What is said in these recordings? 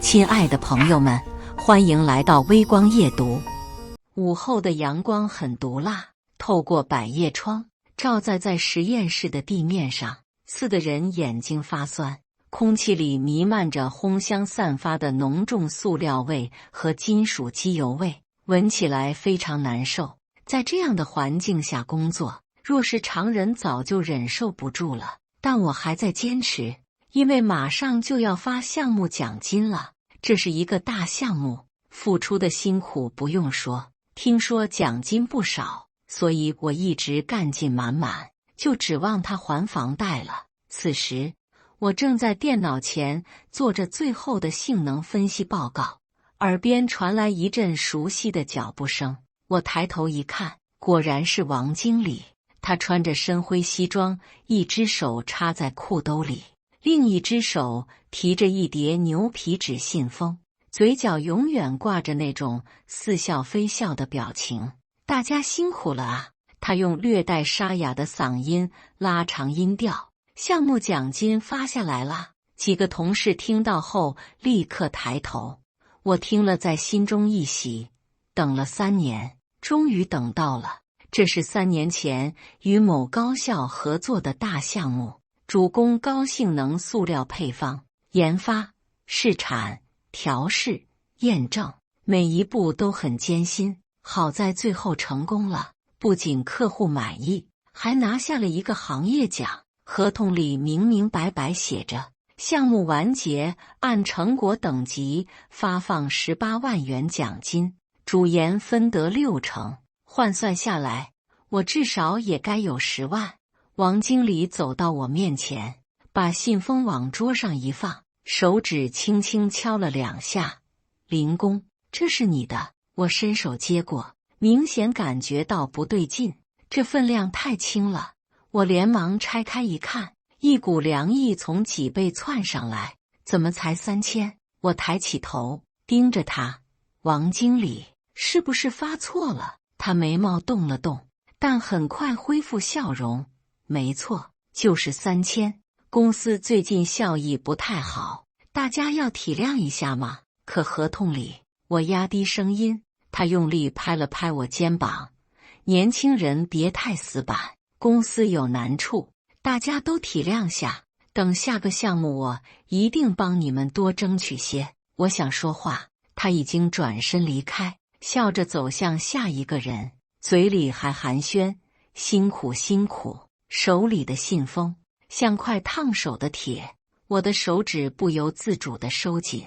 亲爱的朋友们，欢迎来到微光夜读。午后的阳光很毒辣，透过百叶窗，照在实验室的地面上，刺得人眼睛发酸。空气里弥漫着烘香散发的浓重塑料味和金属机油味，闻起来非常难受。在这样的环境下工作，若是常人早就忍受不住了，但我还在坚持，因为马上就要发项目奖金了。这是一个大项目，付出的辛苦不用说，听说奖金不少，所以我一直干劲满满，就指望他还房贷了。此时，我正在电脑前做着最后的性能分析报告，耳边传来一阵熟悉的脚步声。我抬头一看，果然是王经理。他穿着深灰西装，一只手插在裤兜里，另一只手提着一叠牛皮纸信封，嘴角永远挂着那种似笑非笑的表情。大家辛苦了啊！他用略带沙哑的嗓音拉长音调。项目奖金发下来了。几个同事听到后立刻抬头，我听了在心中一喜，等了3年，终于等到了。这是3年前与某高校合作的大项目，主攻高性能塑料配方研发、试产、调试、验证，每一步都很艰辛。好在最后成功了，不仅客户满意，还拿下了一个行业奖。合同里明明白白写着，项目完结按成果等级发放18万元奖金，主研分得60%，换算下来，我至少也该有10万。王经理走到我面前，把信封往桌上一放，手指轻轻敲了2下。林工，这是你的。我伸手接过，明显感觉到不对劲，这分量太轻了。我连忙拆开一看，一股凉意从脊背窜上来，怎么才3000？我抬起头盯着他，王经理，是不是发错了？他眉毛动了动，但很快恢复笑容。没错，就是3000。公司最近效益不太好，大家要体谅一下嘛。可合同里，我压低声音，他用力拍了拍我肩膀，年轻人别太死板。公司有难处，大家都体谅下。等下个项目我一定帮你们多争取些。我想说话，他已经转身离开，笑着走向下一个人，嘴里还寒暄辛苦辛苦。手里的信封像块烫手的铁，我的手指不由自主地收紧。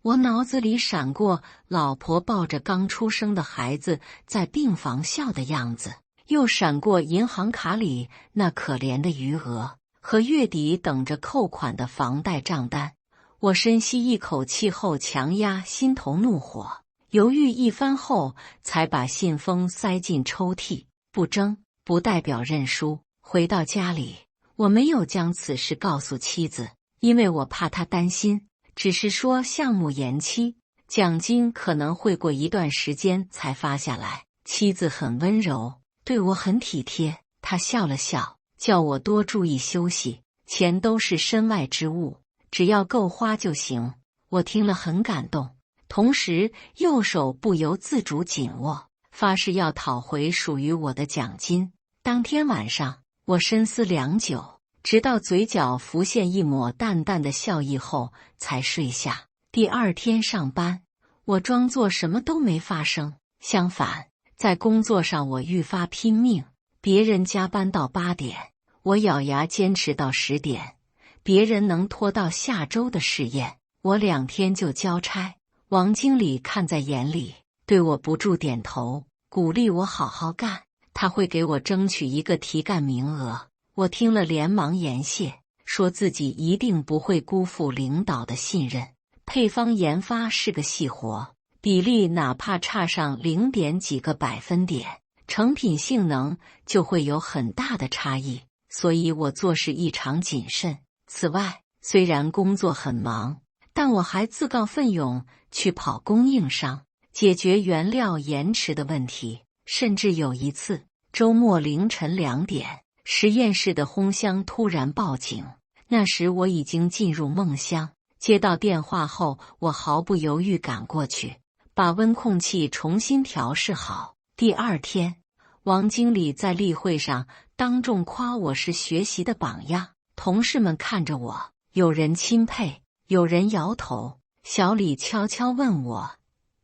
我脑子里闪过老婆抱着刚出生的孩子在病房笑的样子，又闪过银行卡里那可怜的余额和月底等着扣款的房贷账单。我深吸一口气后强压心头怒火，犹豫一番后才把信封塞进抽屉。不争不代表认输。回到家里，我没有将此事告诉妻子，因为我怕她担心，只是说项目延期，奖金可能会过一段时间才发下来。妻子很温柔，对我很体贴，他笑了笑，叫我多注意休息，钱都是身外之物，只要够花就行。我听了很感动，同时右手不由自主紧握，发誓要讨回属于我的奖金。当天晚上，我深思良久，直到嘴角浮现一抹淡淡的笑意后才睡下。第2天上班，我装作什么都没发生，相反，在工作上我愈发拼命。别人加班到8点，我咬牙坚持到10点。别人能拖到下周的试验，我2天就交差。王经理看在眼里，对我不住点头，鼓励我好好干，他会给我争取一个提干名额。我听了连忙言谢，说自己一定不会辜负领导的信任。配方研发是个细活，比例哪怕差上0点几个百分点，成品性能就会有很大的差异，所以我做事异常谨慎。此外，虽然工作很忙，但我还自告奋勇去跑供应商，解决原料延迟的问题。甚至有一次，周末凌晨2点，实验室的烘箱突然报警，那时我已经进入梦乡，接到电话后，我毫不犹豫赶过去，把温控器重新调试好。第二天，王经理在例会上当众夸我是学习的榜样，同事们看着我，有人钦佩，有人摇头。小李悄悄问我：“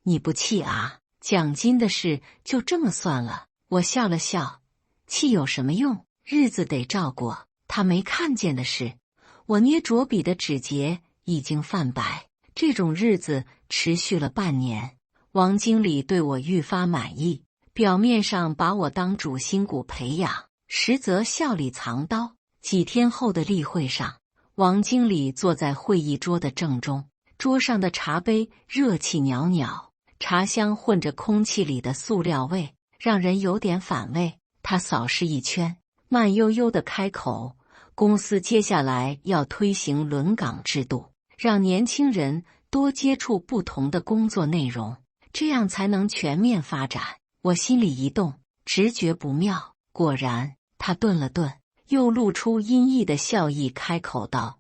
你不气啊？奖金的事就这么算了？”我笑了笑，气有什么用？日子得照过。他没看见的是，我捏着笔的指节已经泛白。这种日子持续了半年，王经理对我愈发满意，表面上把我当主心骨培养，实则笑里藏刀。几天后的例会上，王经理坐在会议桌的正中，桌上的茶杯热气袅袅，茶香混着空气里的塑料味，让人有点反胃。他扫视一圈，慢悠悠地开口：“公司接下来要推行轮岗制度，让年轻人多接触不同的工作内容，这样才能全面发展。”我心里一动，直觉不妙。果然，他顿了顿，又露出阴翳的笑意，开口道：“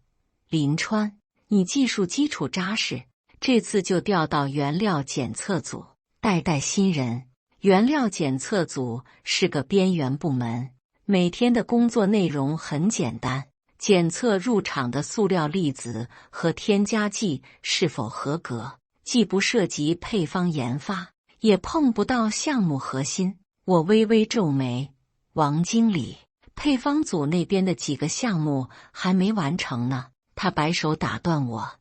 林川，你技术基础扎实，这次就调到原料检测组，带新人。”原料检测组是个边缘部门，每天的工作内容很简单，检测入场的塑料粒子和添加剂是否合格，既不涉及配方研发，也碰不到项目核心。我微微皱眉：“王经理，配方组那边的几个项目还没完成呢。”他摆手打断我：“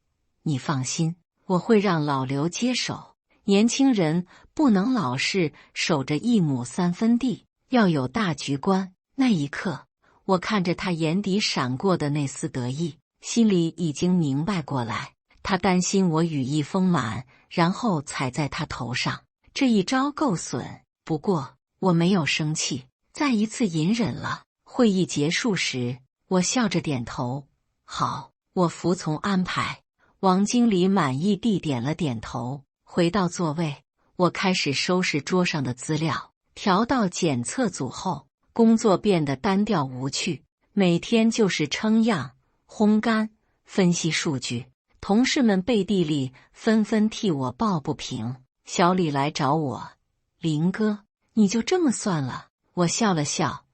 你放心，我会让老刘接手。年轻人不能老是守着一亩三分地，要有大局观。”那一刻，我看着他眼底闪过的那丝得意，心里已经明白过来，他担心我羽翼丰满，然后踩在他头上。这一招够损，不过我没有生气，再一次隐忍了。会议结束时，我笑着点头：“好，我服从安排。”王经理满意地点了点头。回到座位，我开始收拾桌上的资料。调到检测组后，工作变得单调无趣，每天就是称样、烘干、分析数据。同事们背地里纷纷替我抱不平。小李来找我：“林哥，你就这么算了？”我笑了笑，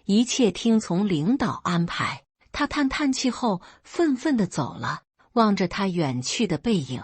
一切听从领导安排。他叹气后愤愤地走了。望着他远去的背影，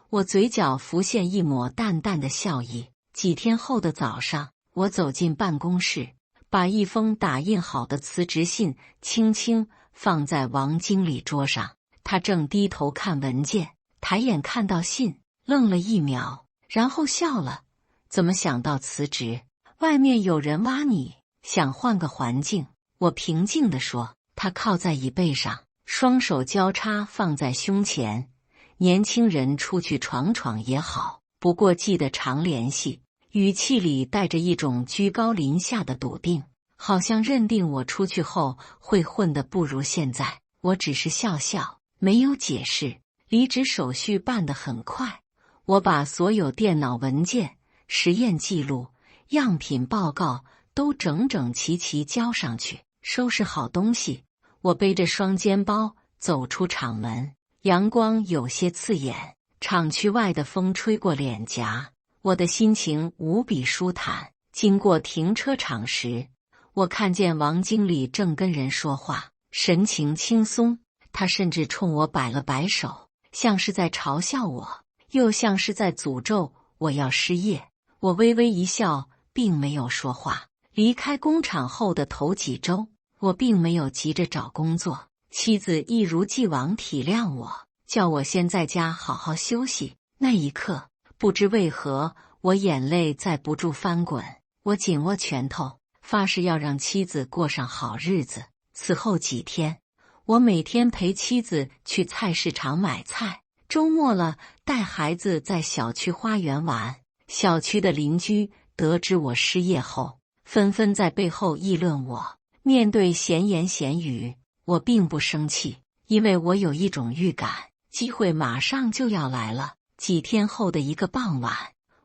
我嘴角浮现一抹淡淡的笑意。几天后的早上，我走进办公室，把一封打印好的辞职信轻轻放在王经理桌上。他正低头看文件，抬眼看到信，愣了一秒，然后笑了：“怎么想到辞职？外面有人挖你，想换个环境。”我平静地说。他靠在椅背上，双手交叉放在胸前。年轻人出去闯闯也好，不过记得常联系。语气里带着一种居高临下的笃定，好像认定我出去后会混得不如现在。我只是笑笑，没有解释。离职手续办得很快，我把所有电脑文件、实验记录、样品报告都整整齐齐交上去。收拾好东西，我背着双肩包走出厂门。阳光有些刺眼，厂区外的风吹过脸颊，我的心情无比舒坦。经过停车场时，我看见王经理正跟人说话，神情轻松。他甚至冲我摆了摆手，像是在嘲笑我，又像是在诅咒我要失业。我微微一笑，并没有说话。离开工厂后的头几周，我并没有急着找工作。妻子一如既往体谅我，叫我先在家好好休息。那一刻，不知为何，我眼泪在不住翻滚。我紧握拳头，发誓要让妻子过上好日子。此后几天，我每天陪妻子去菜市场买菜，周末了带孩子在小区花园玩。小区的邻居得知我失业后，纷纷在背后议论我。面对闲言闲语，我并不生气，因为我有一种预感，机会马上就要来了。几天后的一个傍晚，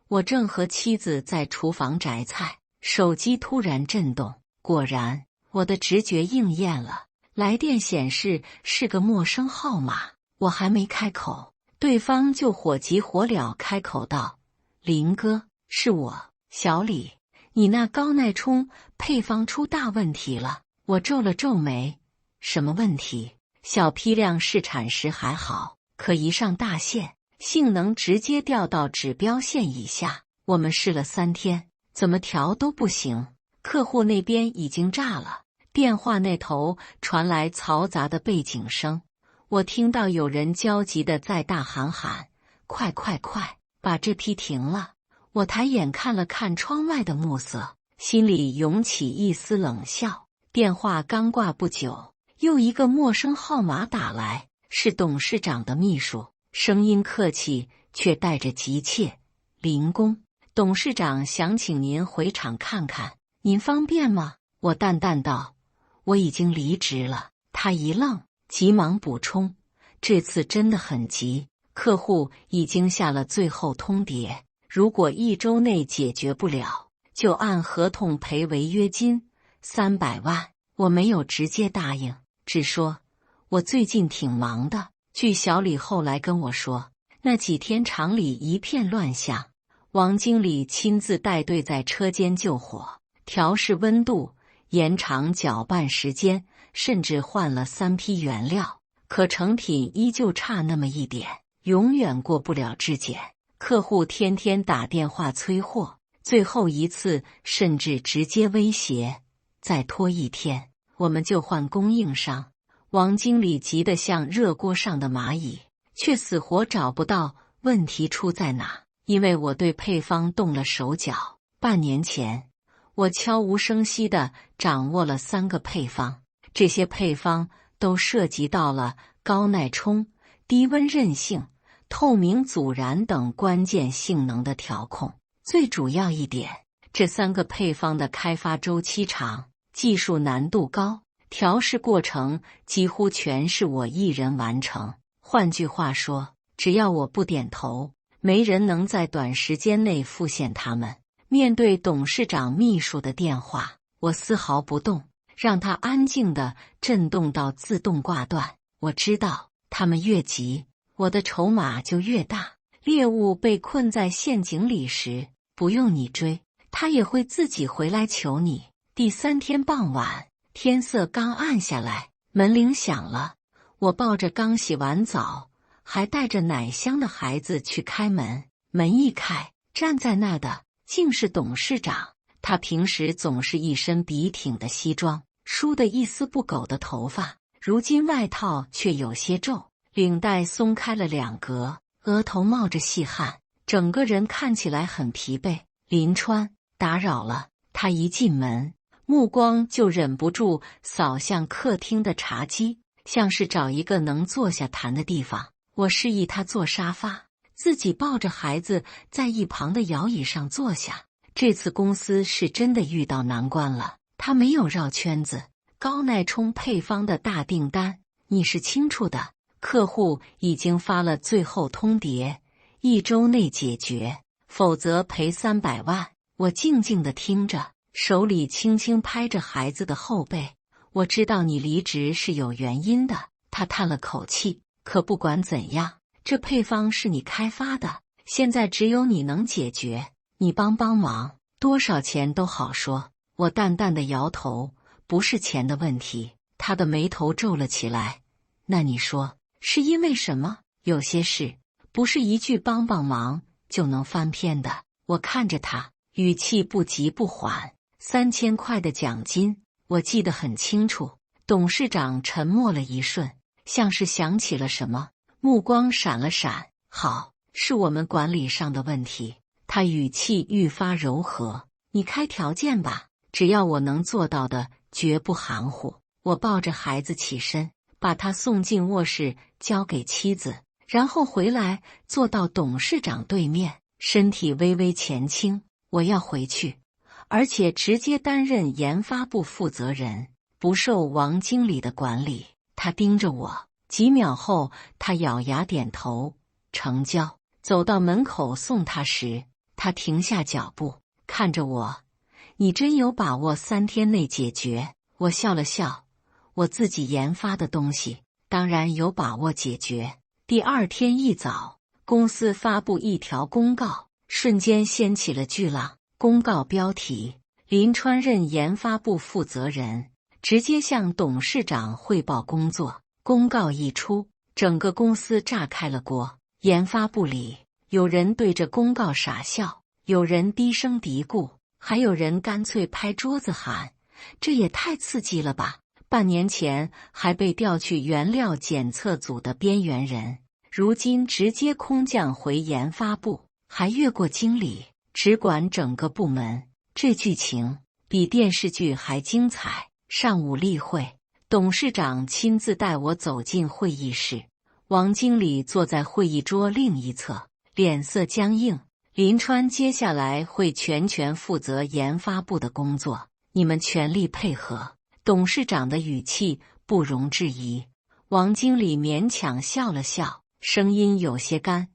我正和妻子在厨房摘菜，手机突然震动。果然，我的直觉应验了，来电显示是个陌生号码。我还没开口，对方就火急火燎开口道：“林哥，是我，小李，你那高耐冲配方出大问题了。”我皱了皱眉：“什么问题？”小批量试产时还好，可一上大线，性能直接掉到指标线以下。我们试了3天，怎么调都不行。客户那边已经炸了。电话那头传来嘈杂的背景声，我听到有人焦急地在大喊：“快快快，把这批停了！”我抬眼看了看窗外的暮色，心里涌起一丝冷笑。电话刚挂不久，又一个陌生号码打来，是董事长的秘书，声音客气却带着急切：“林工，董事长想请您回厂看看，您方便吗？”我淡淡道：“我已经离职了。”他一愣，急忙补充：“这次真的很急，客户已经下了最后通牒，如果1周内解决不了，就按合同赔违约金300万。”我没有直接答应，只说：“我最近挺忙的。”据小李后来跟我说，那几天厂里一片乱象，王经理亲自带队在车间救火，调试温度，延长搅拌时间，甚至换了3批原料，可成品依旧差那么一点，永远过不了质检。客户天天打电话催货，最后一次甚至直接威胁：“再拖1天，我们就换供应商。”王经理急得像热锅上的蚂蚁，却死活找不到问题出在哪。因为我对配方动了手脚，半年前，我悄无声息地掌握了3个配方，这些配方都涉及到了高耐冲、低温韧性、透明阻燃等关键性能的调控。最主要一点，这3个配方的开发周期长，技术难度高，调试过程几乎全是我一人完成。换句话说，只要我不点头，没人能在短时间内复现它们。面对董事长秘书的电话，我丝毫不动，让他安静地震动到自动挂断。我知道，他们越急，我的筹码就越大。猎物被困在陷阱里时，不用你追，他也会自己回来求你。第3天傍晚，天色刚暗下来，门铃响了。我抱着刚洗完澡，还带着奶香的孩子去开门。门一开，站在那的竟是董事长。他平时总是一身笔挺的西装，梳得一丝不苟的头发，如今外套却有些皱，领带松开了2格，额头冒着细汗，整个人看起来很疲惫。林川，打扰了。他一进门，目光就忍不住扫向客厅的茶几，像是找一个能坐下谈的地方。我示意他坐沙发，自己抱着孩子在一旁的摇椅上坐下。这次公司是真的遇到难关了，他没有绕圈子。高耐冲配方的大订单，你是清楚的，客户已经发了最后通牒，1周内解决，否则赔300万。我静静地听着，手里轻轻拍着孩子的后背。我知道你离职是有原因的。他叹了口气，可不管怎样，这配方是你开发的，现在只有你能解决，你帮忙，多少钱都好说。我淡淡的摇头，不是钱的问题。他的眉头皱了起来。那你说，是因为什么？有些事，不是一句帮忙就能翻篇的。我看着他，语气不急不缓。3000块的奖金，我记得很清楚。董事长沉默了一瞬，像是想起了什么，目光闪了闪。好，是我们管理上的问题。他语气愈发柔和。你开条件吧，只要我能做到的，绝不含糊。我抱着孩子起身，把他送进卧室，交给妻子，然后回来坐到董事长对面，身体微微前倾。我要回去，而且直接担任研发部负责人，不受王经理的管理。他盯着我，几秒后，他咬牙点头，成交。走到门口送他时，他停下脚步，看着我：“你真有把握3天内解决？”我笑了笑，我自己研发的东西，当然有把握解决。第二天一早，公司发布一条公告，瞬间掀起了巨浪。公告标题：林川任研发部负责人，直接向董事长汇报工作。公告一出，整个公司炸开了锅。研发部里，有人对着公告傻笑，有人低声嘀咕，还有人干脆拍桌子喊：这也太刺激了吧！半年前还被调去原料检测组的边缘人，如今直接空降回研发部，还越过经理，只管整个部门。这剧情比电视剧还精彩。上午例会，董事长亲自带我走进会议室，王经理坐在会议桌另一侧，脸色僵硬。林川接下来会全权负责研发部的工作，你们全力配合。董事长的语气不容置疑。王经理勉强笑了笑，声音有些干：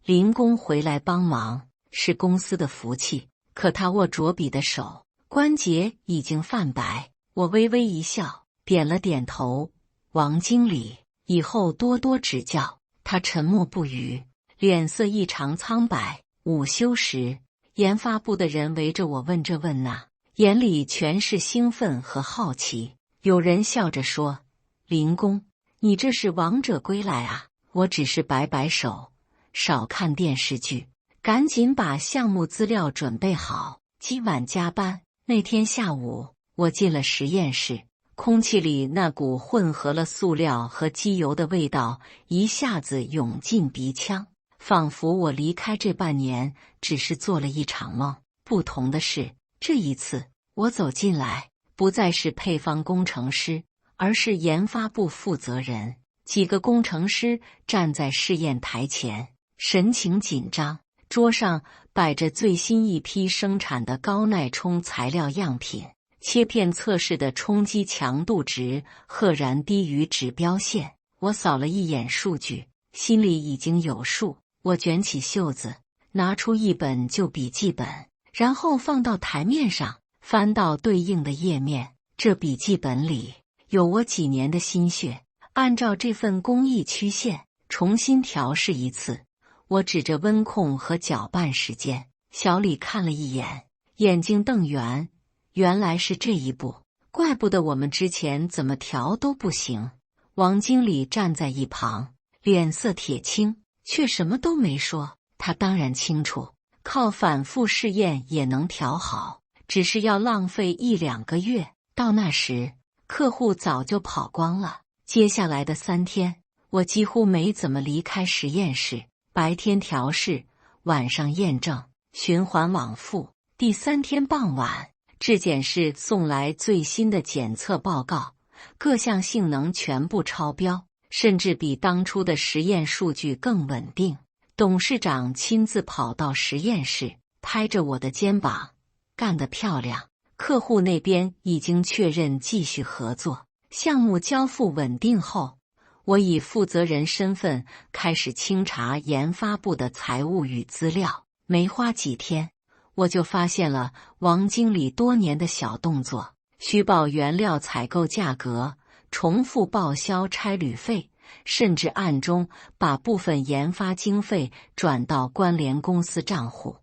林工回来帮忙是公司的福气。可他握着笔的手关节已经泛白。我微微一笑，点了点头。王经理，以后多多指教。他沉默不语，脸色异常苍白。午休时，研发部的人围着我问这问那，眼里全是兴奋和好奇。有人笑着说：林工，你这是王者归来啊！我只是摆摆手，少看电视剧，赶紧把项目资料准备好，今晚加班。那天下午，我进了实验室，空气里那股混合了塑料和机油的味道一下子涌进鼻腔，仿佛我离开这半年只是做了一场梦。不同的是，这一次我走进来，不再是配方工程师，而是研发部负责人。几个工程师站在试验台前，神情紧张。桌上摆着最新一批生产的高耐冲材料样品，切片测试的冲击强度值赫然低于指标线。我扫了一眼数据，心里已经有数。我卷起袖子，拿出一本旧笔记本，然后放到台面上，翻到对应的页面。这笔记本里有我几年的心血，按照这份工艺曲线重新调试一次。我指着温控和搅拌时间，小李看了一眼，眼睛瞪圆。原来是这一步，怪不得我们之前怎么调都不行。王经理站在一旁，脸色铁青，却什么都没说。他当然清楚，靠反复试验也能调好，只是要浪费1-2个月。到那时，客户早就跑光了。接下来的3天，我几乎没怎么离开实验室。白天调试，晚上验证，循环往复。第3天傍晚，质检室送来最新的检测报告，各项性能全部超标，甚至比当初的实验数据更稳定。董事长亲自跑到实验室，拍着我的肩膀：干得漂亮！客户那边已经确认继续合作，项目交付稳定后，我以负责人身份开始清查研发部的财务与资料。没花几天，我就发现了王经理多年的小动作：虚报原料采购价格，重复报销差旅费，甚至暗中把部分研发经费转到关联公司账户。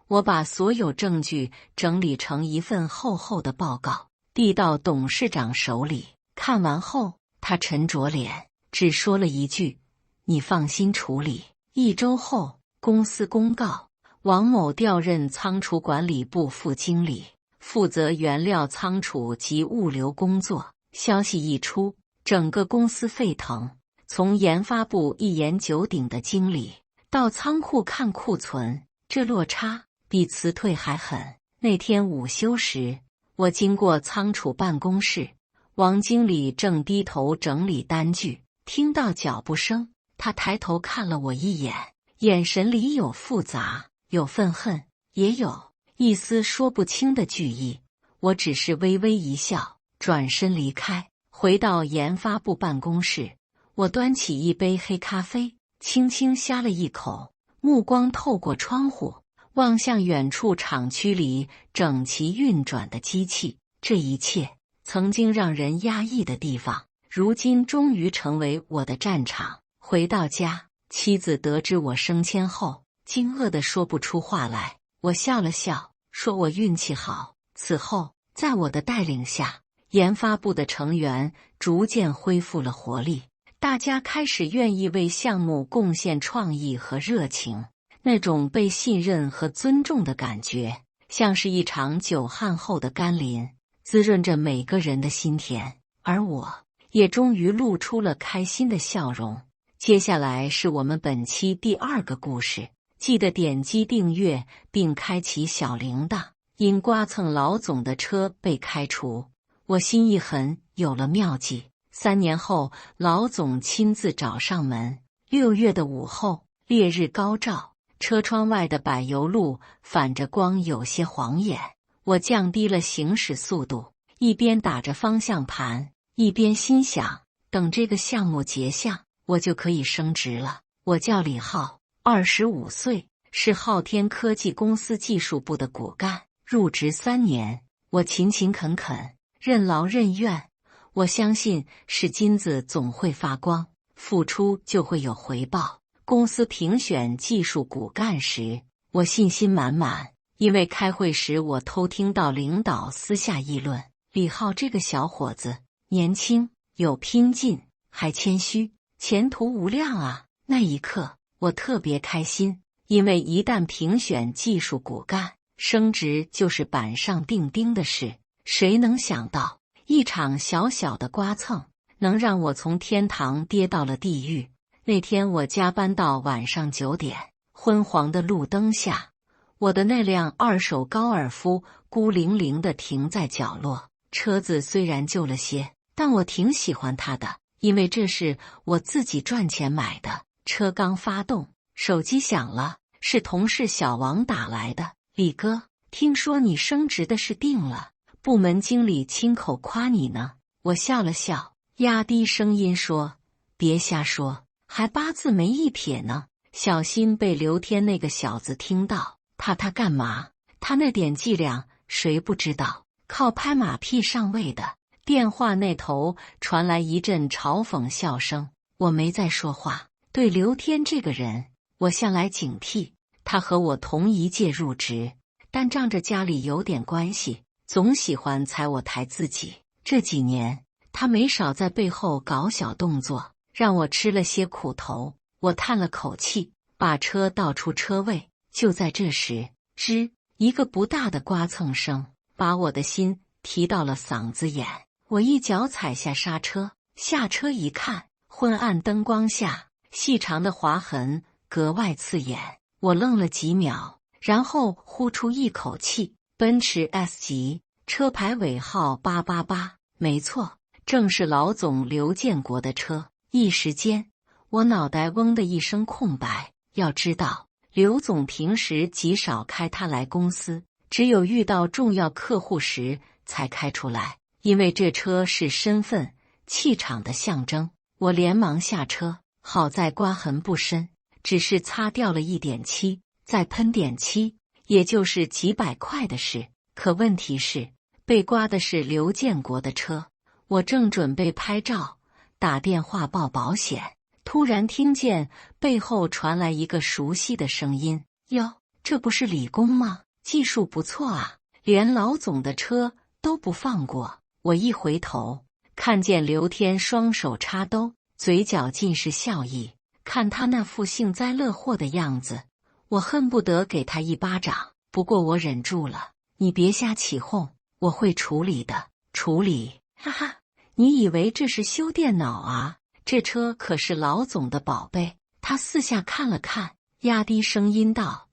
我把所有证据整理成一份厚厚的报告，递到董事长手里。看完后，他沉着脸，只说了一句：你放心处理。1周后，公司公告，王某调任仓储管理部副经理，负责原料仓储及物流工作。消息一出，整个公司沸腾，从研发部一言九鼎的经理，到仓库看库存，这落差比辞退还狠。那天午休时，我经过仓储办公室，王经理正低头整理单据，听到脚步声，他抬头看了我一眼，眼神里有复杂，有愤恨，也有一丝说不清的惧意。我只是微微一笑，转身离开。回到研发部办公室，我端起一杯黑咖啡，轻轻呷了一口，目光透过窗户望向远处厂区里整齐运转的机器。这一切曾经让人压抑的地方，如今终于成为我的战场。回到家，妻子得知我升迁后，惊愕地说不出话来。我笑了笑，说我运气好。此后，在我的带领下，研发部的成员逐渐恢复了活力，大家开始愿意为项目贡献创意和热情。那种被信任和尊重的感觉，像是一场久旱后的甘霖，滋润着每个人的心田。而我也终于露出了开心的笑容。接下来是我们本期第2个故事，记得点击订阅并开启小铃铛。因刮蹭老总的车被开除，我心一横，有了妙计。3年后，老总亲自找上门。6月的午后，烈日高照，车窗外的柏油路反着光，有些晃眼。我降低了行驶速度，一边打着方向盘，一边心想，等这个项目结项，我就可以升职了。我叫李浩，25岁，是昊天科技公司技术部的骨干。入职3年，我勤勤恳恳，任劳任怨。我相信是金子总会发光，付出就会有回报。公司评选技术骨干时，我信心满满，因为开会时我偷听到领导私下议论，李浩这个小伙子年轻，有拼劲，还谦虚，前途无量啊。那一刻，我特别开心，因为一旦评选技术骨干，升职就是板上钉钉的事。谁能想到，一场小小的刮蹭能让我从天堂跌到了地狱。那天我加班到晚上9点，昏黄的路灯下，我的那辆2手高尔夫孤零零地停在角落。车子虽然旧了些，但我挺喜欢它的，因为这是我自己赚钱买的。车刚发动，手机响了，是同事小王打来的。李哥，听说你升职的事定了，部门经理亲口夸你呢。我笑了笑，压低声音说，别瞎说，还8字没一撇呢，小心被刘天那个小子听到。怕他干嘛？他那点伎俩谁不知道，靠拍马屁上位的。电话那头传来一阵嘲讽笑声，我没再说话。对刘天这个人，我向来警惕。他和我同一届入职，但仗着家里有点关系，总喜欢踩我抬自己。这几年，他没少在背后搞小动作，让我吃了些苦头。我叹了口气，把车倒出车位。就在这时，吱，一个不大的刮蹭声，把我的心提到了嗓子眼。我一脚踩下刹车，下车一看，昏暗灯光下，细长的划痕格外刺眼。我愣了几秒，然后呼出一口气。奔驰 S 级，车牌尾号888，没错，正是老总刘建国的车。一时间，我脑袋嗡的一声空白。要知道，刘总平时极少开它来公司，只有遇到重要客户时才开出来，因为这车是身份、气场的象征。我连忙下车，好在刮痕不深，只是擦掉了一点漆，再喷点漆，也就是几百块的事。可问题是，被刮的是刘建国的车。我正准备拍照，打电话报保险，突然听见背后传来一个熟悉的声音：“哟，这不是李工吗？技术不错啊，连老总的车都不放过。”我一回头，看见刘天双手插兜，嘴角尽是笑意。看他那副幸灾乐祸的样子，我恨不得给他一巴掌。不过我忍住了。你别瞎起哄，我会处理的。处理？哈哈，你以为这是修电脑啊？这车可是老总的宝贝。他四下看了看，压低声音道：“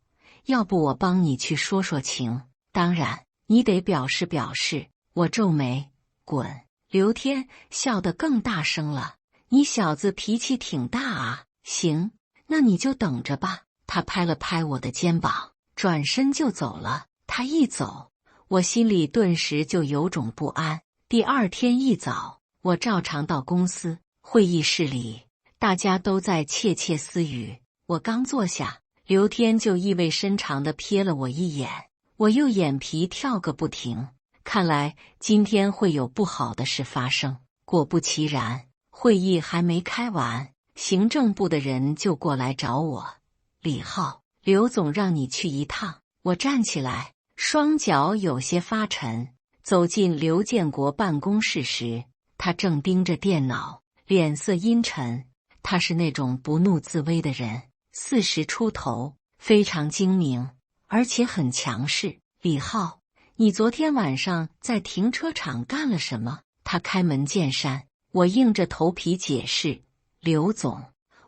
要不我帮你去说说情？当然，你得表示表示。”我皱眉，滚！刘天笑得更大声了。你小子脾气挺大啊。行，那你就等着吧。他拍了拍我的肩膀，转身就走了。他一走，我心里顿时就有种不安。第2天一早，我照常到公司。会议室里，大家都在窃窃私语。我刚坐下，刘天就意味深长地瞥了我一眼，我又眼皮跳个不停。看来今天会有不好的事发生。果不其然，会议还没开完，行政部的人就过来找我，李浩，刘总让你去一趟。我站起来，双脚有些发沉，走进刘建国办公室时，他正盯着电脑，脸色阴沉。他是那种不怒自威的人，40出头，非常精明，而且很强势。李浩，你昨天晚上在停车场干了什么？他开门见山。我硬着头皮解释，刘总，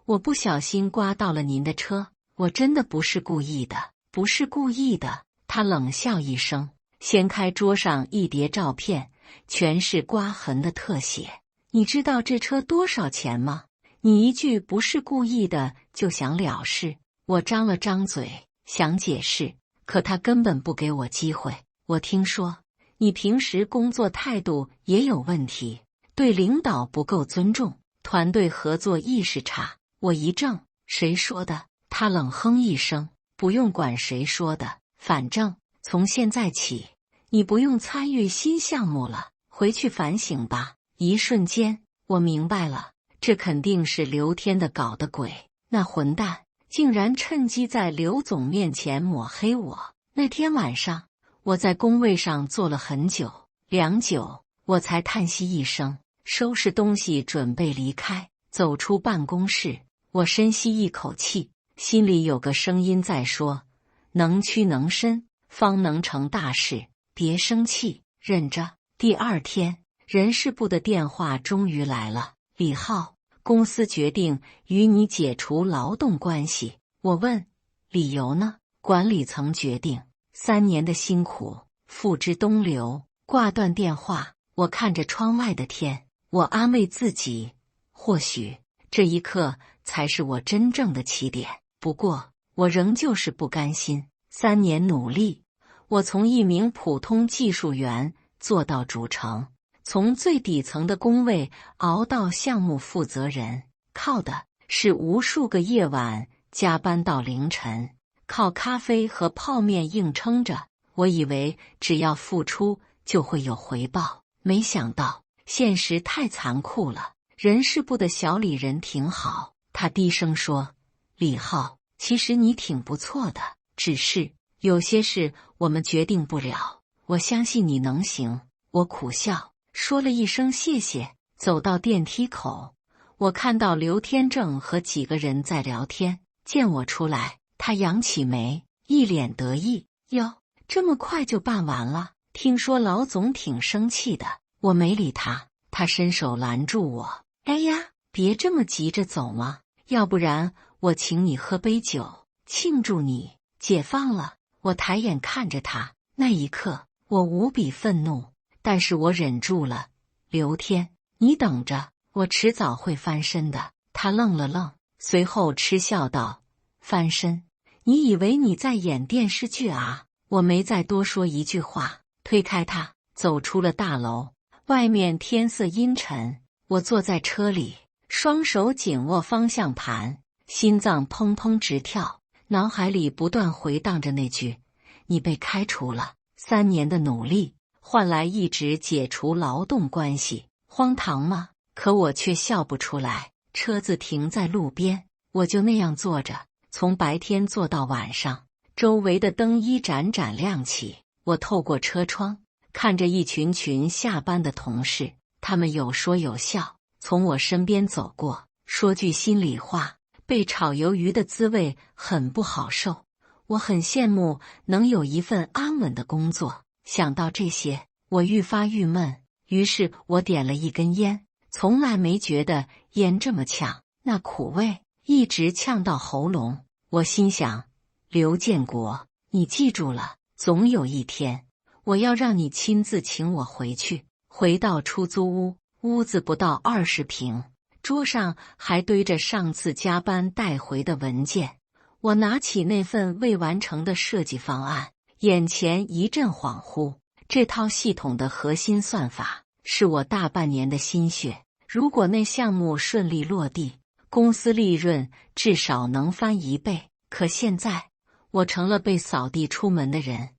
我不小心刮到了您的车，我真的不是故意的，不是故意的。他冷笑一声，掀开桌上一叠照片，全是刮痕的特写。你知道这车多少钱吗？你一句不是故意的就想了事。我张了张嘴想解释，可他根本不给我机会。我听说你平时工作态度也有问题，对领导不够尊重，团队合作意识差。我一怔，谁说的？他冷哼一声，不用管谁说的，反正从现在起，你不用参与新项目了，回去反省吧。一瞬间，我明白了，这肯定是刘天的搞的鬼。那混蛋竟然趁机在刘总面前抹黑我。那天晚上，我在工位上坐了很久，良久，我才叹息一声，收拾东西准备离开。走出办公室，我深吸一口气，心里有个声音在说，能屈能伸，方能成大事，别生气，忍着。第二天，人事部的电话终于来了，李浩，公司决定与你解除劳动关系。我问，理由呢？管理层决定，3年的辛苦付之东流。挂断电话，我看着窗外的天，我安慰自己，或许这一刻才是我真正的起点。不过我仍旧是不甘心。3年努力，我从一名普通技术员做到主程，从最底层的工位熬到项目负责人，靠的是无数个夜晚加班到凌晨，靠咖啡和泡面硬撑着。我以为只要付出就会有回报，没想到现实太残酷了。人事部的小李人挺好，他低声说，李浩，其实你挺不错的，只是有些事我们决定不了，我相信你能行。我苦笑，说了一声谢谢，走到电梯口，我看到刘天正和几个人在聊天，见我出来，他扬起眉，一脸得意，哟，这么快就办完了？听说老总挺生气的。我没理他，他伸手拦住我，哎呀，别这么急着走嘛，要不然我请你喝杯酒，庆祝你解放了。我抬眼看着他，那一刻我无比愤怒，但是我忍住了。刘天，你等着，我迟早会翻身的。他愣了愣，随后嗤笑道，翻身？你以为你在演电视剧啊？我没再多说一句话，推开他，走出了大楼。外面天色阴沉，我坐在车里，双手紧握方向盘，心脏砰砰直跳，脑海里不断回荡着那句，你被开除了，3年的努力换来一纸解除劳动关系，荒唐吗？可我却笑不出来。车子停在路边，我就那样坐着，从白天坐到晚上，周围的灯一盏盏亮起，我透过车窗看着一群群下班的同事，他们有说有笑，从我身边走过。说句心里话，被炒鱿鱼的滋味很不好受。我很羡慕能有一份安稳的工作，想到这些，我愈发郁闷。于是我点了一根烟，从来没觉得烟这么呛，那苦味一直呛到喉咙。我心想，刘建国，你记住了，总有一天我要让你亲自请我回去。回到出租屋，屋子不到20平，桌上还堆着上次加班带回的文件。我拿起那份未完成的设计方案，眼前一阵恍惚。这套系统的核心算法是我大半年的心血，如果那项目顺利落地，公司利润至少能翻1倍。可现在，我成了被扫地出门的人。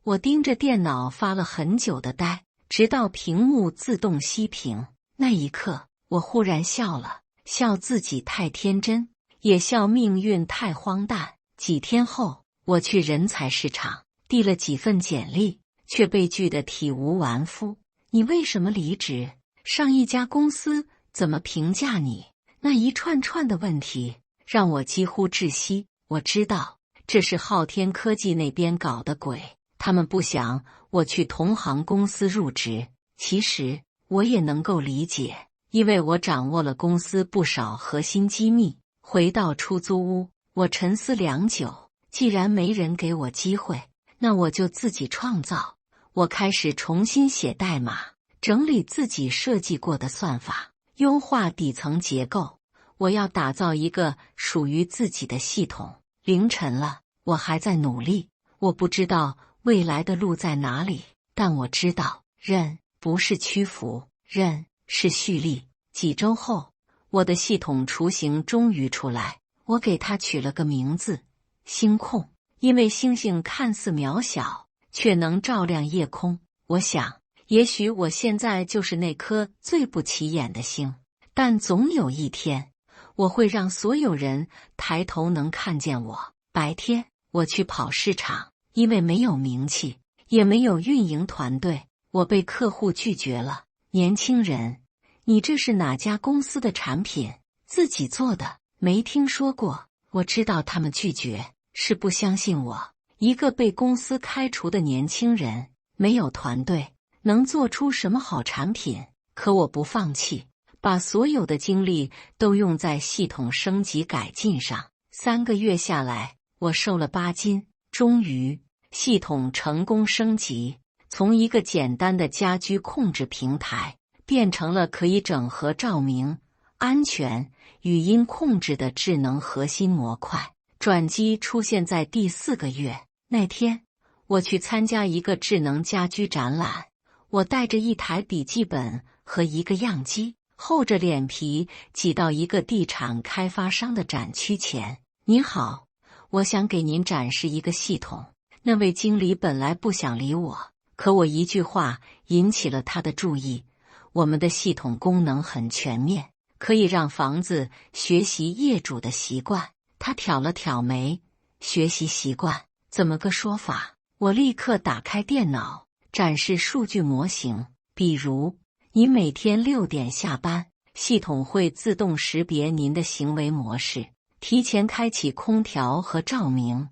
我盯着电脑发了很久的呆，直到屏幕自动熄屏。那一刻，我忽然笑了，笑自己太天真，也笑命运太荒诞。几天后，我去人才市场递了几份简历，却被拒得体无完肤。你为什么离职？上一家公司怎么评价你？那一串串的问题让我几乎窒息。我知道这是昊天科技那边搞的鬼，他们不想我去同行公司入职。其实我也能够理解，因为我掌握了公司不少核心机密。回到出租屋，我沉思良久，既然没人给我机会，那我就自己创造。我开始重新写代码，整理自己设计过的算法，优化底层结构。我要打造一个属于自己的系统。凌晨了，我还在努力。我不知道未来的路在哪里，但我知道，认不是屈服，认是蓄力。几周后，我的系统雏形终于出来，我给它取了个名字——星空。因为星星看似渺小，却能照亮夜空。我想，也许我现在就是那颗最不起眼的星，但总有一天，我会让所有人抬头能看见我。白天，我去跑市场，因为没有名气，也没有运营团队，我被客户拒绝了。年轻人，你这是哪家公司的产品？自己做的？没听说过。我知道他们拒绝，是不相信我。一个被公司开除的年轻人，没有团队，能做出什么好产品？可我不放弃，把所有的精力都用在系统升级改进上。3个月下来，我瘦了8斤。终于，系统成功升级，从一个简单的家居控制平台，变成了可以整合照明、安全、语音控制的智能核心模块。转机出现在第4个月。那天，我去参加一个智能家居展览，我带着一台笔记本和一个样机，厚着脸皮挤到一个地产开发商的展区前。你好，我想给您展示一个系统。那位经理本来不想理我，可我一句话引起了他的注意。我们的系统功能很全面，可以让房子学习业主的习惯。他挑了挑眉，学习习惯，怎么个说法？我立刻打开电脑，展示数据模型。比如，你每天6点下班，系统会自动识别您的行为模式，提前开启空调和照明。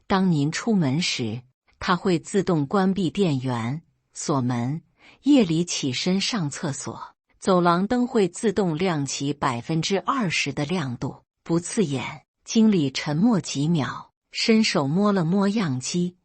当您出门时，它会自动关闭电源、锁门。夜里起身上厕所，走廊灯会自动亮起20%的亮度，不刺眼。经理沉默几秒，伸手摸了摸样机。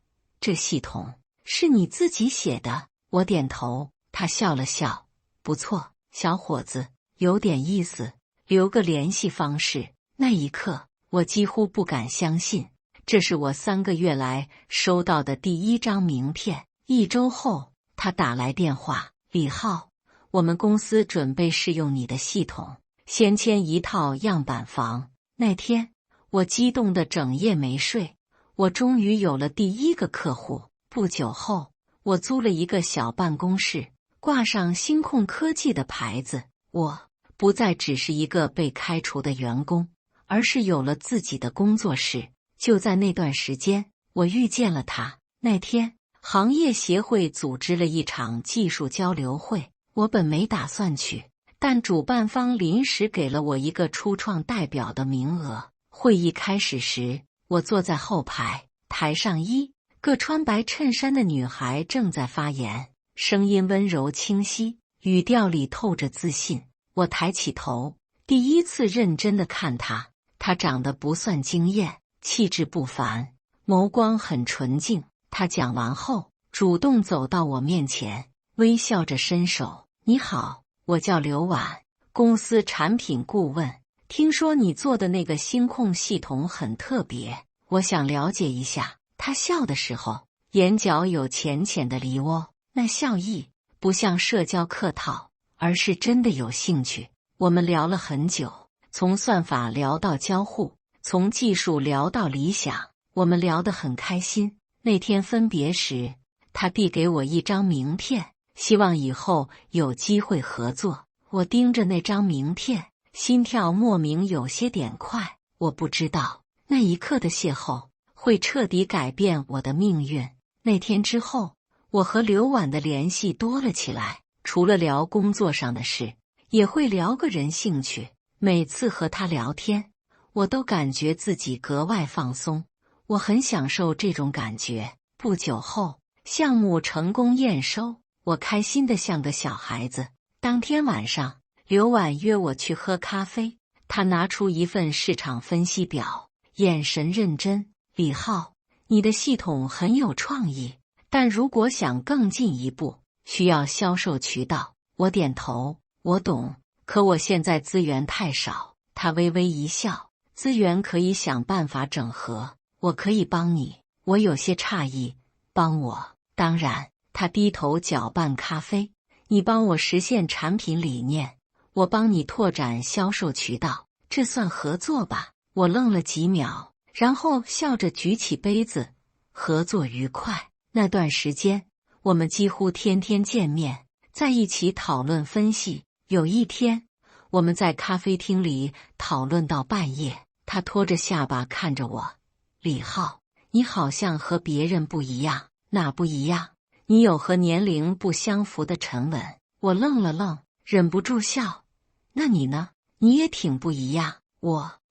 这系统是你自己写的？我点头。他笑了笑，不错，小伙子，有点意思，留个联系方式。那一刻，我几乎不敢相信，这是我3个月来收到的第1张名片。1周后，他打来电话：李浩，我们公司准备试用你的系统，先签一套样板房。那天，我激动得整夜没睡，我终于有了第1个客户。不久后，我租了一个小办公室，挂上星空科技的牌子。我不再只是一个被开除的员工，而是有了自己的工作室。就在那段时间，我遇见了他。那天，行业协会组织了一场技术交流会，我本没打算去，但主办方临时给了我一个初创代表的名额。会议开始时，我坐在后排，台上1个穿白衬衫的女孩正在发言，声音温柔清晰，语调里透着自信。我抬起头，第一次认真地看她。她长得不算惊艳，气质不凡，眸光很纯净。她讲完后，主动走到我面前，微笑着伸手：“你好，我叫刘婉，公司产品顾问。听说你做的那个星控系统很特别，我想了解一下。”他笑的时候，眼角有浅浅的梨涡，那笑意不像社交客套，而是真的有兴趣。我们聊了很久，从算法聊到交互，从技术聊到理想，我们聊得很开心。那天分别时，他递给我一张名片，希望以后有机会合作。我盯着那张名片，心跳莫名有些点快。我不知道那一刻的邂逅会彻底改变我的命运。那天之后，我和刘婉的联系多了起来，除了聊工作上的事，也会聊个人兴趣。每次和他聊天，我都感觉自己格外放松，我很享受这种感觉。不久后，项目成功验收，我开心得像个小孩子。当天晚上，刘婉约我去喝咖啡，他拿出一份市场分析表，眼神认真。李浩，你的系统很有创意，但如果想更进一步，需要销售渠道。我点头，我懂，可我现在资源太少。他微微一笑，资源可以想办法整合，我可以帮你。我有些诧异，帮我？当然。他低头搅拌咖啡，你帮我实现产品理念，我帮你拓展销售渠道，这算合作吧？我愣了几秒，然后笑着举起杯子，合作愉快。那段时间，我们几乎天天见面，在一起讨论分析。有一天，我们在咖啡厅里讨论到半夜，他拖着下巴看着我，李浩，你好像和别人不一样。哪不一样？你有和年龄不相符的沉稳。我愣了愣，忍不住笑。那你呢？你也挺不一样。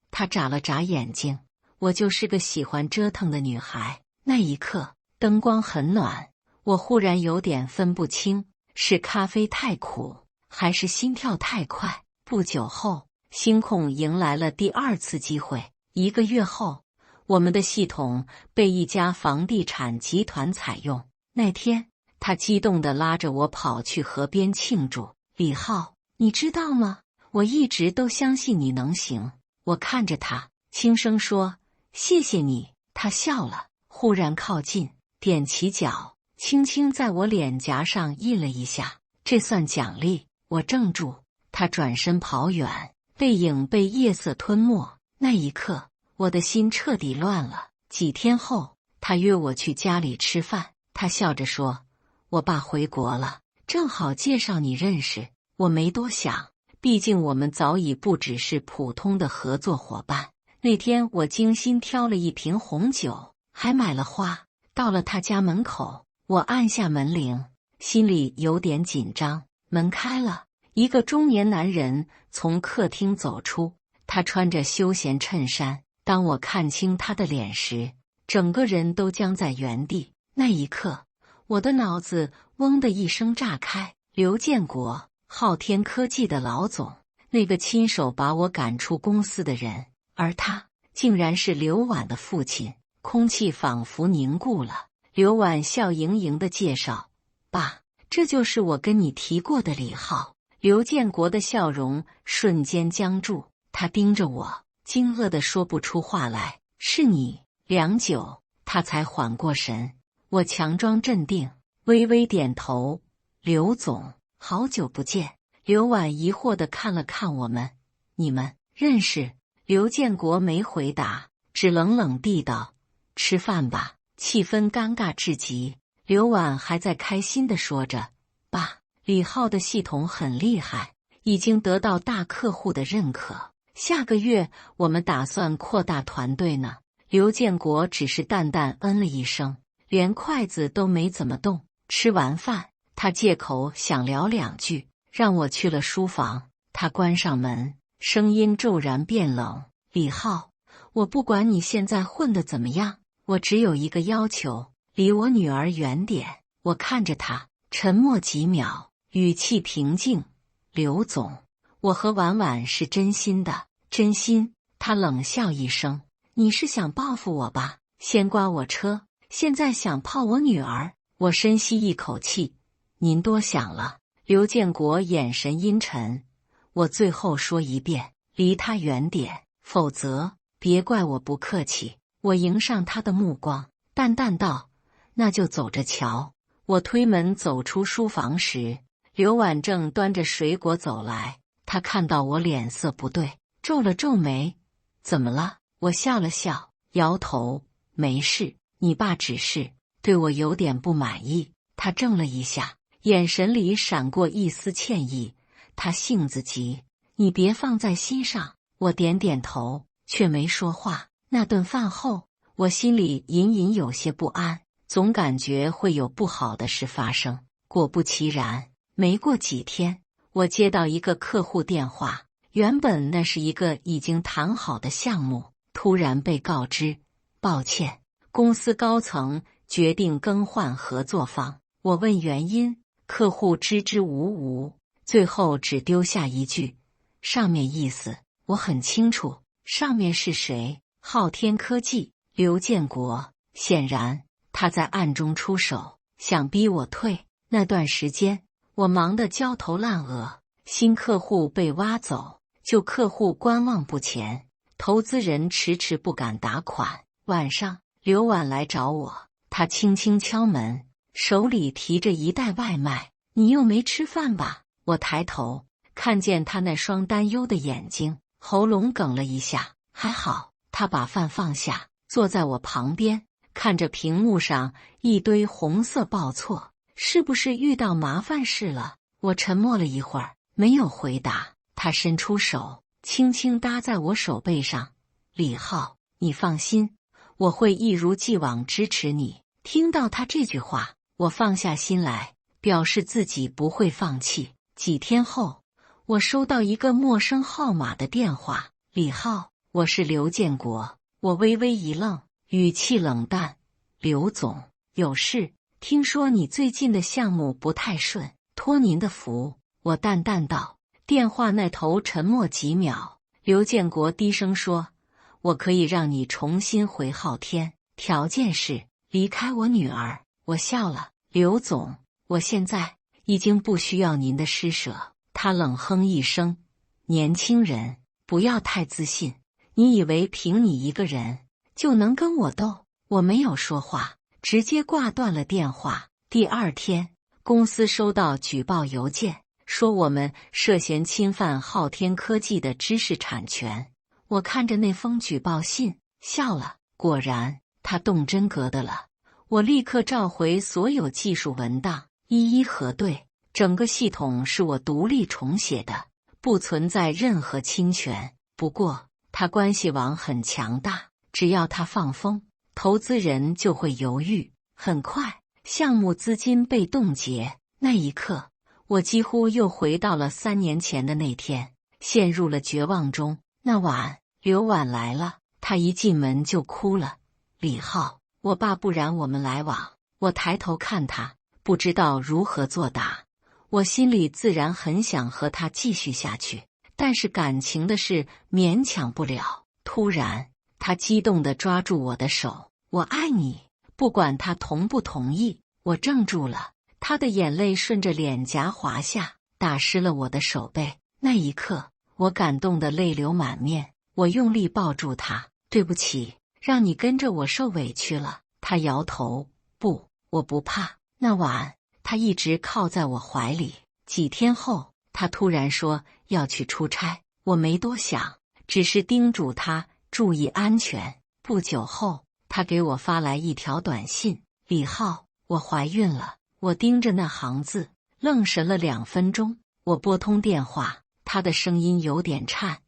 他眨了眨眼睛。我就是个喜欢折腾的女孩。那一刻，灯光很暖，我忽然有点分不清，是咖啡太苦，还是心跳太快。不久后，星控迎来了第二次机会。1个月后，我们的系统被一家房地产集团采用。那天，他激动地拉着我跑去河边庆祝。李浩，你知道吗？我一直都相信你能行。我看着他，轻声说：“谢谢你。”他笑了，忽然靠近，踮起脚，轻轻在我脸颊上印了一下。这算奖励。我怔住，他转身跑远，背影被夜色吞没。那一刻，我的心彻底乱了。几天后，他约我去家里吃饭。他笑着说：“我爸回国了，正好介绍你认识。”我没多想，毕竟我们早已不只是普通的合作伙伴。那天我精心挑了一瓶红酒，还买了花。到了他家门口，我按下门铃，心里有点紧张。门开了，一个中年男人从客厅走出，他穿着休闲衬衫。当我看清他的脸时，整个人都僵在原地。那一刻，我的脑子嗡的一声炸开。刘建国，昊天科技的老总，那个亲手把我赶出公司的人，而他竟然是刘婉的父亲。空气仿佛凝固了。刘婉笑盈盈地介绍：“爸，这就是我跟你提过的李浩。”刘建国的笑容瞬间僵住，他盯着我，惊愕地说不出话来。“是你？”良久，他才缓过神。我强装镇定，微微点头。“刘总，好久不见。”刘婉疑惑地看了看我们：“你们认识？”刘建国没回答，只冷冷地道：“吃饭吧。”气氛尴尬至极。刘婉还在开心地说着：“爸，李浩的系统很厉害，已经得到大客户的认可。下个月我们打算扩大团队呢。”刘建国只是淡淡嗯了一声，连筷子都没怎么动。吃完饭，他借口想聊两句，让我去了书房。他关上门，声音骤然变冷：“李浩，我不管你现在混得怎么样，我只有一个要求，离我女儿远点。”我看着他，沉默几秒，语气平静：“刘总，我和婉婉是真心的。”“真心？”他冷笑一声：“你是想报复我吧？先刮我车，现在想泡我女儿。”我深吸一口气：“您多想了。”刘建国眼神阴沉：“我最后说一遍，离他远点，否则别怪我不客气。”我迎上他的目光，淡淡道：“那就走着瞧。”我推门走出书房时，刘婉正端着水果走来。他看到我脸色不对，皱了皱眉：“怎么了？”我笑了笑，摇头：“没事，你爸只是对我有点不满意。”他怔了一下，眼神里闪过一丝歉意：“他性子急，你别放在心上。我点点头，却没说话。那顿饭后，我心里隐隐有些不安，总感觉会有不好的事发生。果不其然，没过几天，我接到一个客户电话，原本那是一个已经谈好的项目，突然被告知，抱歉，公司高层决定更换合作方。我问原因，客户支支吾吾，最后只丢下一句：上面意思我很清楚。上面是谁？昊天科技，刘建国。显然他在暗中出手，想逼我退。那段时间我忙得焦头烂额，新客户被挖走，旧客户观望不前，投资人迟迟不敢打款。晚上刘婉来找我，他轻轻敲门，手里提着一袋外卖。你又没吃饭吧？我抬头看见他那双担忧的眼睛，喉咙哽了一下。还好，他把饭放下，坐在我旁边，看着屏幕上一堆红色报错。是不是遇到麻烦事了？我沉默了一会儿，没有回答。他伸出手，轻轻搭在我手背上。李浩，你放心，我会一如既往支持你。听到他这句话，我放下心来，表示自己不会放弃。几天后，我收到一个陌生号码的电话。李浩，我是刘建国。我微微一愣，语气冷淡。刘总，有事？听说你最近的项目不太顺，托您的福。我淡淡道。电话那头沉默几秒，刘建国低声说：我可以让你重新回昊天，条件是离开我女儿。我笑了。刘总，我现在已经不需要您的施舍。他冷哼一声：年轻人，不要太自信，你以为凭你一个人就能跟我斗？我没有说话，直接挂断了电话。第二天，公司收到举报邮件，说我们涉嫌侵犯昊天科技的知识产权。我看着那封举报信，笑了。果然，他动真格的了。我立刻召回所有技术文档，一一核对，整个系统是我独立重写的，不存在任何侵权。不过，他关系网很强大，只要他放风，投资人就会犹豫。很快，项目资金被冻结。那一刻，我几乎又回到了3年前的那天，陷入了绝望中。那晚，刘婉来了，她一进门就哭了。李浩，我爸不然我们来往。我抬头看他，不知道如何作答。我心里自然很想和他继续下去，但是感情的事勉强不了。突然，他激动地抓住我的手：我爱你。不管他同不同意，我怔住了。他的眼泪顺着脸颊滑下，打湿了我的手背。那一刻，我感动得泪流满面。我用力抱住他：对不起，让你跟着我受委屈了。他摇头：不，我不怕。那晚，他一直靠在我怀里。几天后，他突然说要去出差，我没多想，只是叮嘱他注意安全。不久后，他给我发来一条短信：李浩，我怀孕了。我盯着那行字，愣神了2分钟。我拨通电话，他的声音有点颤：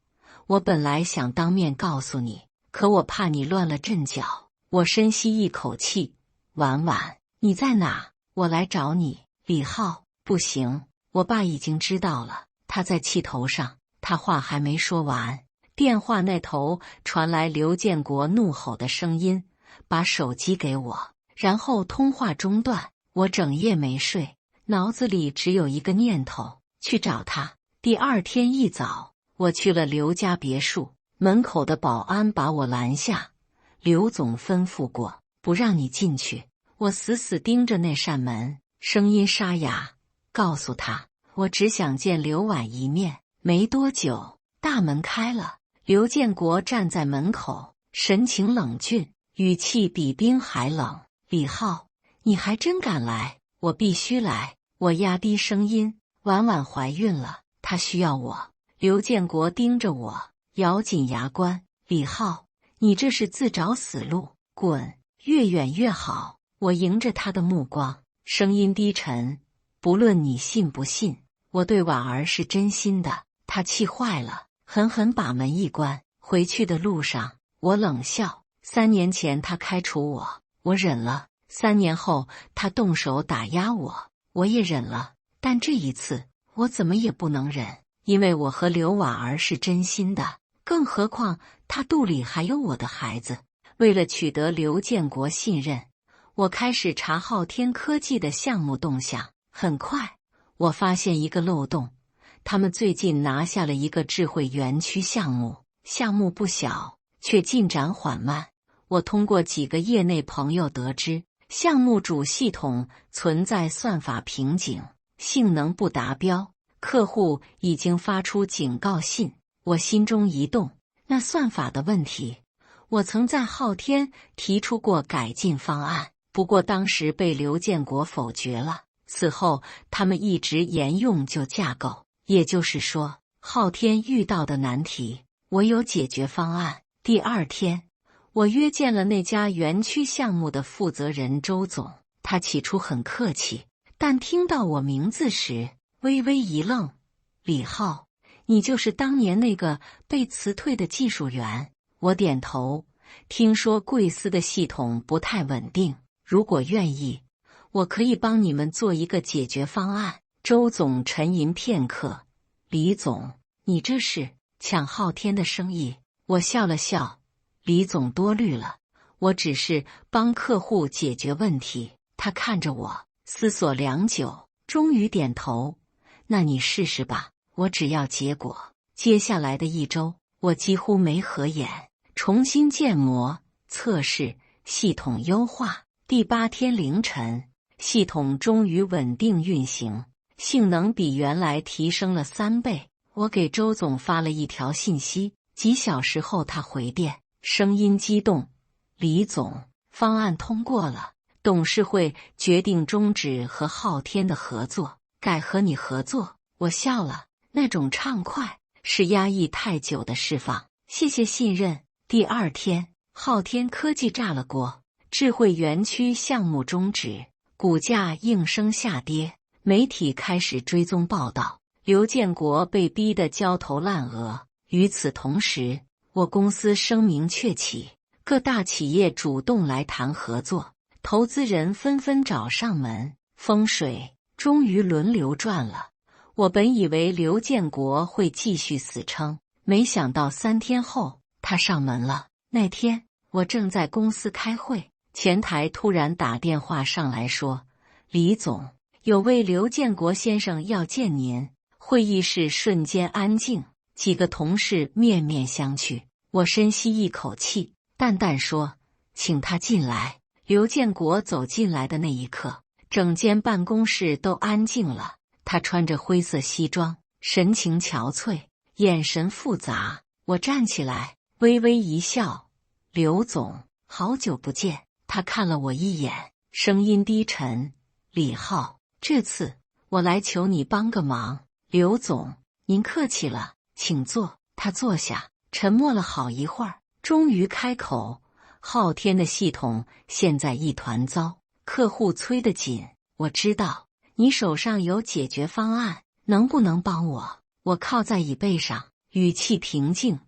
我本来想当面告诉你，可我怕你乱了阵脚。我深吸一口气：婉婉，你在哪？我来找你。李浩，不行，我爸已经知道了，他在气头上。他话还没说完，电话那头传来刘建国怒吼的声音：把手机给我。然后通话中断。我整夜没睡，脑子里只有一个念头：去找他。第二天一早，我去了刘家别墅，门口的保安把我拦下：刘总吩咐过，不让你进去。我死死盯着那扇门，声音沙哑：告诉他，我只想见刘婉一面。没多久，大门开了，刘建国站在门口，神情冷峻，语气比冰还冷：李浩，你还真敢来？我必须来。我压低声音：婉婉怀孕了，她需要我。刘建国盯着我，咬紧牙关：李浩，你这是自找死路，滚，越远越好。我迎着他的目光，声音低沉：不论你信不信，我对婉儿是真心的。他气坏了，狠狠把门一关。回去的路上，我冷笑：3年前他开除我，我忍了；3年后他动手打压我，我也忍了。但这一次，我怎么也不能忍，因为我和刘婉儿是真心的，更何况他肚里还有我的孩子。为了取得刘建国信任，我开始查昊天科技的项目动向。很快，我发现一个漏洞，他们最近拿下了一个智慧园区项目，项目不小，却进展缓慢。我通过几个业内朋友得知，项目主系统存在算法瓶颈，性能不达标，客户已经发出警告信。我心中一动，那算法的问题，我曾在昊天提出过改进方案，不过当时被刘建国否决了。此后，他们一直沿用旧架构，也就是说，昊天遇到的难题，我有解决方案。第2天，我约见了那家园区项目的负责人周总，他起初很客气，但听到我名字时，微微一愣：“李浩，你就是当年那个被辞退的技术员？”我点头，听说贵司的系统不太稳定，如果愿意，我可以帮你们做一个解决方案。周总沉吟片刻：“李总，你这是抢昊天的生意？”我笑了笑：“李总多虑了，我只是帮客户解决问题。”他看着我，思索良久，终于点头：“那你试试吧，我只要结果。”接下来的1周，我几乎没合眼，重新建模、测试、系统优化。第8天凌晨，系统终于稳定运行，性能比原来提升了3倍。我给周总发了一条信息，几小时后他回电，声音激动：“李总，方案通过了，董事会决定终止和昊天的合作，改和你合作。”我笑了，那种畅快是压抑太久的释放。谢谢信任。第2天，昊天科技炸了锅，智慧园区项目终止，股价应声下跌。媒体开始追踪报道，刘建国被逼得焦头烂额。与此同时，我公司声名鹊起，各大企业主动来谈合作，投资人纷纷找上门，风水终于轮流转了。我本以为刘建国会继续死撑，没想到3天后他上门了。那天我正在公司开会，前台突然打电话上来说：“李总，有位刘建国先生要见您。”会议室瞬间安静，几个同事面面相觑。我深吸一口气，淡淡说：“请他进来。”刘建国走进来的那一刻，整间办公室都安静了。他穿着灰色西装，神情憔悴，眼神复杂。我站起来，微微一笑：“刘总，好久不见。”他看了我一眼，声音低沉：“李浩，这次我来求你帮个忙。”“刘总，您客气了，请坐。”他坐下，沉默了好一会儿，终于开口：“昊天的系统现在一团糟，客户催得紧。我知道你手上有解决方案，能不能帮我？”我靠在椅背上，语气平静：“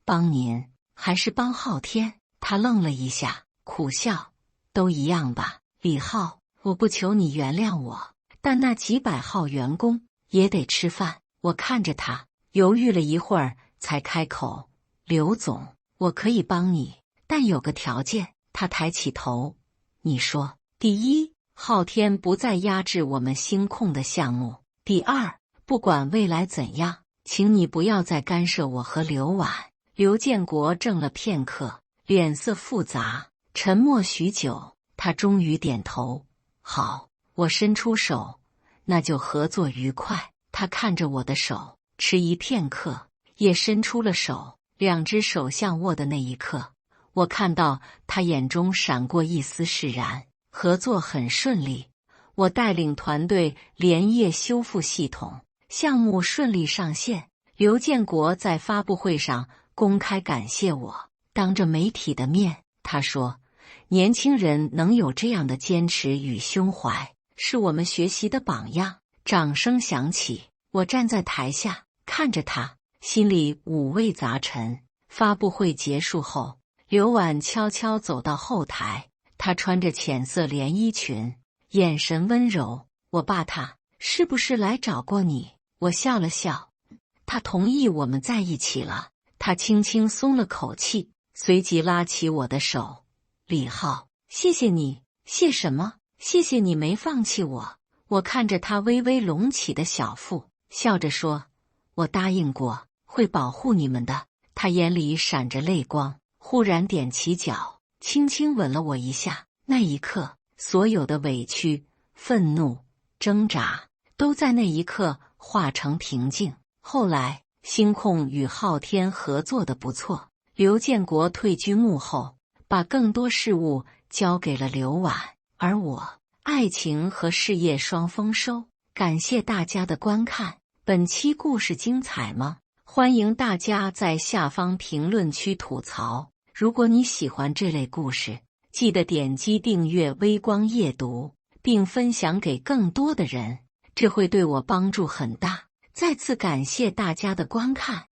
帮您还是帮昊天？”他愣了一下，苦笑：“都一样吧。李浩，我不求你原谅我，但那几百号员工也得吃饭。”我看着他，犹豫了一会儿，才开口：“刘总，我可以帮你，但有个条件。”他抬起头：“你说。”“第一，昊天不再压制我们星控的项目；第二，不管未来怎样，请你不要再干涉我和刘婉。”刘建国怔了片刻，脸色复杂，沉默许久，他终于点头：“好。”我伸出手：“那就合作愉快。”他看着我的手，迟疑片刻，也伸出了手。2只手相握的那一刻，我看到他眼中闪过一丝释然。合作很顺利，我带领团队连夜修复系统，项目顺利上线。刘建国在发布会上公开感谢我，当着媒体的面，他说：“年轻人能有这样的坚持与胸怀，是我们学习的榜样。”掌声响起，我站在台下，看着他，心里五味杂陈。发布会结束后，刘婉悄悄走到后台，她穿着浅色连衣裙，眼神温柔。我爸他是不是来找过你？我笑了笑，他同意我们在一起了。他轻轻松了口气，随即拉起我的手。李浩，谢谢你。谢什么？谢谢你没放弃我。我看着他微微隆起的小腹，笑着说，我答应过会保护你们的。他眼里闪着泪光，忽然踮起脚，轻轻吻了我一下。那一刻，所有的委屈、愤怒、挣扎都在那一刻化成平静。后来，星控与昊天合作的不错，刘建国退居幕后，把更多事务交给了刘婉，而我，爱情和事业双丰收。感谢大家的观看，本期故事精彩吗？欢迎大家在下方评论区吐槽。如果你喜欢这类故事，记得点击订阅微光夜读，并分享给更多的人，这会对我帮助很大。再次感谢大家的观看。